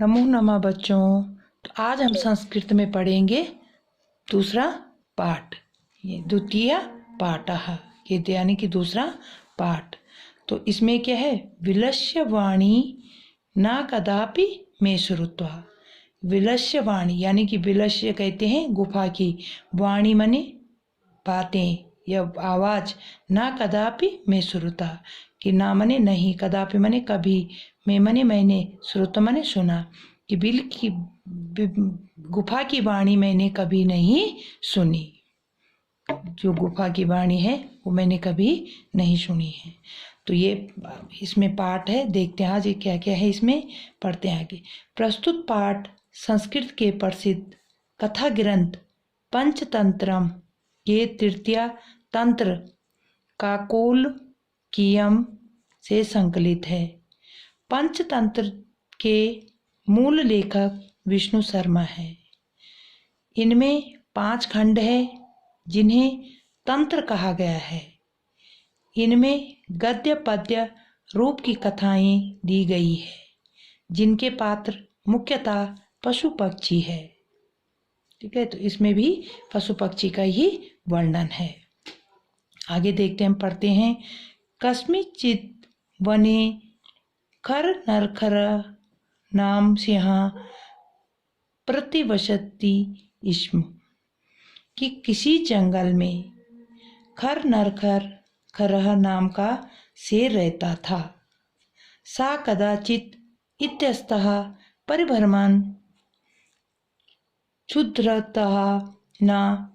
नमो नमः बच्चों। तो आज हम संस्कृत में पढ़ेंगे दूसरा पाठ, ये द्वितीय पाठः, ये यानी कि दूसरा पाठ। तो इसमें क्या है, विलस्य वाणी न कदापि मे श्रुत्वा। विलस्य वाणी यानी कि विलस्य कहते हैं गुफा की, वाणी मने बातें या आवाज, ना कदापि मैं श्रुता कि ना मने नहीं, कदापि मने कभी, मैं मने मैंने, श्रुत मने सुना, कि बिल की गुफा की वाणी मैंने कभी नहीं सुनी। जो गुफा की वाणी है वो मैंने कभी नहीं सुनी है। तो ये इसमें पाठ है, देखते हैं आज ये क्या क्या है, इसमें पढ़ते हैं आगे। प्रस्तुत पाठ संस्कृत के प्रसिद्ध कथा ग्रंथ पंचतंत्रम के तृतीय तंत्र काकोलकीयम से संकलित है। पंचतंत्र के मूल लेखक विष्णु शर्मा है। इनमें 5 खंड है जिन्हें तंत्र कहा गया है। इनमें गद्य पद्य रूप की कथाएं दी गई है, जिनके पात्र मुख्यतः पशु पक्षी है। ठीक है, तो इसमें भी पशु पक्षी का ही वर्णन है। आगे देखते हैं, पढ़ते हैं। कस्मिंश्चित् वने खर नरखर नाम सिंह प्रतिवसति स्म, कि किसी जंगल में खर नरखर खरह नाम का शेर रहता था। सा कदाचित इत्यस्तः परिभ्रमन् क्षुद्रतः न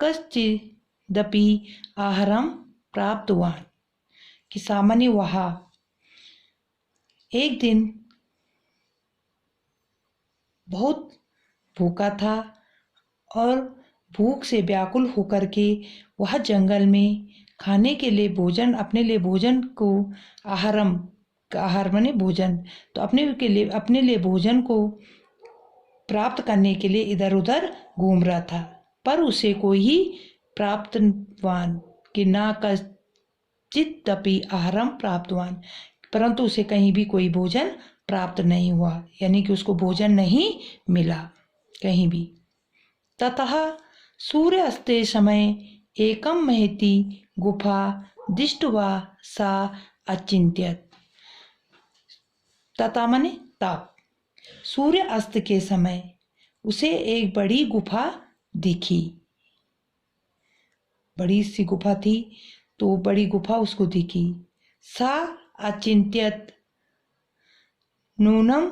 कश्चिदपि आहारं प्राप्तवान्, कि सामान्य वह एक दिन बहुत भूखा था और भूख से व्याकुल होकर के वह जंगल में खाने के लिए भोजन, अपने लिए भोजन को आहार माने भोजन, तो अपने लिए भोजन को प्राप्त करने के लिए इधर उधर घूम रहा था, पर उसे कोई ही प्राप्तवान कि ना कश्चिदपि आहारम प्राप्तवान, परंतु उसे कहीं भी कोई भोजन प्राप्त नहीं हुआ, यानी कि उसको भोजन नहीं मिला कहीं भी। ततः सूर्यास्ते समय एकम महती गुफा दृष्ट्वा सा अचिंत्यत। तथा माने तब, सूर्य अस्त के समय उसे एक बड़ी गुफा दिखी। बड़ी सी गुफा थी, तो बड़ी गुफा उसको दिखी। सा अचिंत्यत नूनम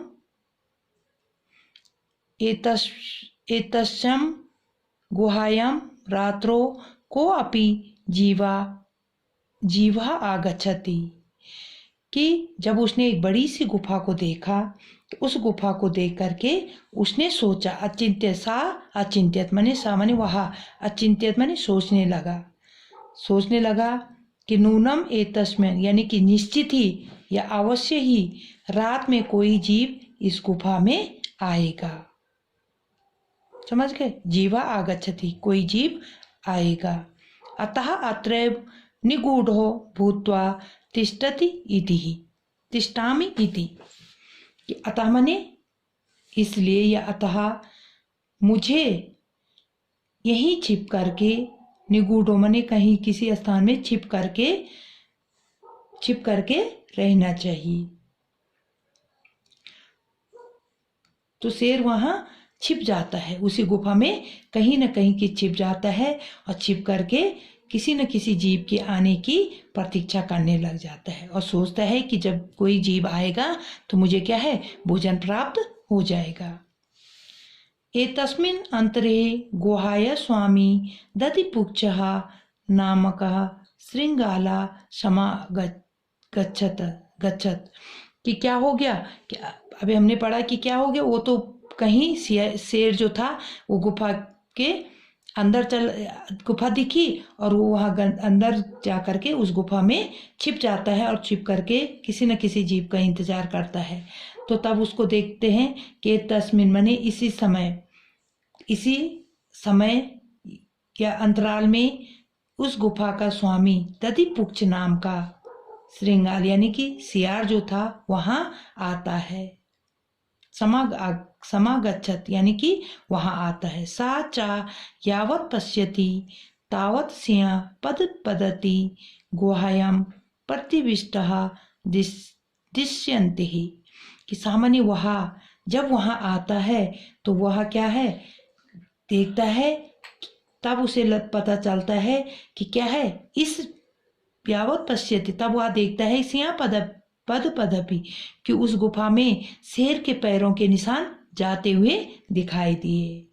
एतस्यां गुहायां रात्रो को अपि जीवा आगच्छति, कि जब उसने एक बड़ी सी गुफा को देखा, तो उस गुफा को देख करके उसने सोचा, अचिंत्य सा अचिंत्यत माने सा माने वह, अचिंत्यत माने सोचने लगा कि नूनम एतस्मिन यानी कि निश्चित ही या अवश्य ही रात में कोई जीव इस गुफा में आएगा। समझ गए, जीवा आगच्छति, कोई जीव आएगा। अतः अत्रैव निगूढ़ो भूत्वा तिष्ठति तिष्ठामि इति, कि अतः माने इसलिए, या अतः मुझे यहीं छिप करके, निगूढ़ो माने कहीं किसी स्थान में छिप करके रहना चाहिए। तो शेर वहां छिप जाता है, उसी गुफा में कहीं न कहीं की छिप जाता है और छिप करके किसी न किसी जीव के आने की प्रतीक्षा करने लग जाता है और सोचता है कि जब कोई जीव आएगा तो मुझे क्या है, भोजन प्राप्त हो जाएगा। एतस्मिन् अंतरे गुहाय स्वामी दधिपुच्छः नामकः श्रृंगाला समागच्छत्, कि क्या हो गया, कि अभी हमने पढ़ा कि क्या हो गया, वो तो कहीं शेर जो था वो गुफा के अंदर गुफा दिखी और वो वहाँ अंदर जा करके उस गुफा में छिप जाता है और छिप करके किसी न किसी जीव का इंतजार करता है। तो तब उसको देखते हैं कि तस्मिन माने इसी समय या अंतराल में उस गुफा का स्वामी दधिपुच्छ नाम का श्रृंगाल यानी कि सियार जो था वहां आता है। समागच्छत यानी कि वहां आता है। सा चा यावत पश्यति तावत सिंह पद पदति गुहायाम प्रतिविष्टः दृश्यन्ते ही, कि सामान्य वहां जब वहां आता है तो वह क्या है देखता है, तब उसे पता चलता है कि क्या है इस यावत पश्यति, तब वह देखता है सिंह पद पदपि, कि उस गुफा में शेर के पैरों के निशान जाते हुए दिखाई दिए,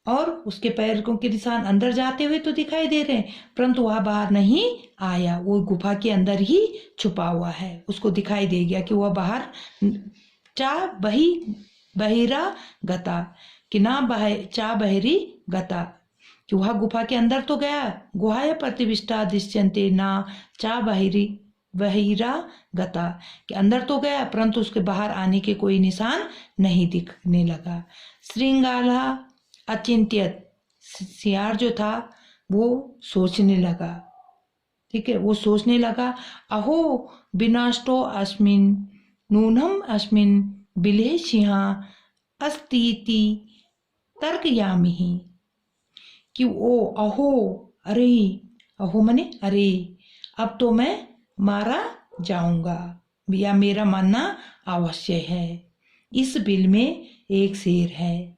और उसके पैरों के निशान अंदर जाते हुए तो दिखाई दे रहे हैं, परंतु वह बाहर नहीं आया, वो गुफा के अंदर ही छुपा हुआ है। उसको दिखाई दे गया कि वह बाहर चा बहिरा गता, कि ना चा बहरी गता, कि वह गुफा के अंदर तो गया, गुहाया प्रतिविष्टा दृश्यन्ते ना चा बहिरा गता, कि अंदर तो गया परंतु उसके बाहर आने के कोई निशान नहीं दिखने लगा। श्रृंगाला अचिंत्यत, सियार जो था वो सोचने लगा, ठीक है, वो सोचने लगा, अहो विनष्टो अस्मिन नूनम अस्मिन बिले सिंहा अस्तीति तर्कयामिहि, कि ओ अहो, अरे, अहो मने अरे, अब तो मैं मारा जाऊंगा या मेरा मानना अवश्य है, इस बिल में एक शेर है।